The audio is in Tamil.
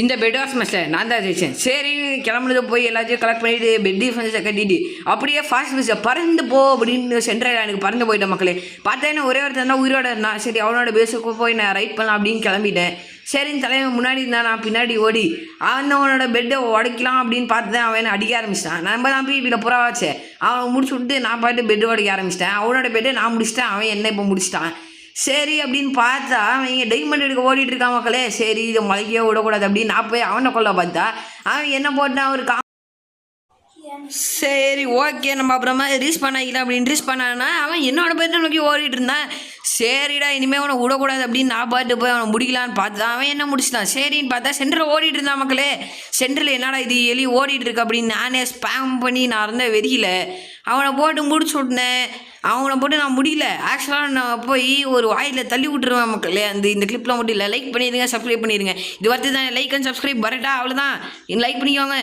இந்த பெட் வாஷ் மிஷின் நான் தான் ஜெயிச்சேன். சரி கிளம்புனது போய் எல்லாத்தையும் கலெக்ட் பண்ணிட்டு பெட் டிஃபென்ஸை கட்டிட்டு அப்படியே ஃபாஸ்ட் மிஷின் பறந்து போ அப்படின்னு சென்ட்ரல் எனக்கு பறந்து போயிட்டேன் மக்களே. பார்த்தேன்னா ஒரே ஒருத்தர் தான் உயிரோட இருந்தான். சரி அவனோட பேஸுக்கு போய் நான் ரைட் பண்ணலாம் அப்படின்னு கிளம்பிட்டேன். சரின்னு தலைவன் முன்னாடி இருந்தான், நான் பின்னாடி ஓடி அவனோட பெட்டை உடைக்கலாம் அப்படின்னு பார்த்துதான் அவன் அடிக்க ஆரம்பிச்சிட்டான். நம்ம தான் போய் வீட்டில் புறாவாச்சே அவனை முடிச்சு விட்டு நான் பாட்டு பெட்டு உடைக்க ஆரம்பிச்சிட்டேன். அவனோட பெட்டை நான் முடிச்சிட்டேன், அவன் என்ன இப்போ முடிச்சிட்டான். சரி அப்படின்னு பார்த்தா அவன் இங்கே டைமண்ட் எடுக்க ஓடிட்டு இருக்கான் மக்களே. சரி இதை மலைக்கே விடக்கூடாது அப்படின்னு நான் போய் அவனை கொல்ல பார்த்தா அவன் என்ன போட்டான் ஒரு சரி ஓகே நம்ம அப்புறமா ரீஸ் பண்ணிக்கலாம் அப்படின்னு ரீஸ் பண்ணான்னா அவன் என்னோட பேர்ட்ட நோக்கி ஓடிட்டு இருந்தான். சரிடா இனிமேல் அவனை விடக்கூடாது அப்படின்னு நான் பாட்டு போய் அவனை முடிக்கலான்னு பார்த்தா அவன் என்ன முடிச்சிட்டான். சரின்னு பார்த்தா சென்டரில் ஓடிட்டு இருந்தான் மக்களே. சென்டரில் என்னடா இது எலி ஓடிட்டு இருக்கு அப்படின்னு நானே ஸ்பேம் பண்ணி நான் இருந்த வெறியில் அவனை போட்டு முடிச்சு விட்னேன். அவனை போட்டு நான் முடியல. ஆக்சுவலாக நான் போய் ஒரு வாயில் தள்ளி விட்டுருவேன் மக்களே. இந்த கிளிப்பில் மட்டும் இல்லை. லைக் பண்ணிடுங்க, சப்ஸ்கிரைப் பண்ணிடுங்க. இது வரது தான் லைக் அண்ட் சப்ஸ்கிரைப் வரட்டா அவ்வளோதான். லைக் பண்ணிக்கோங்க.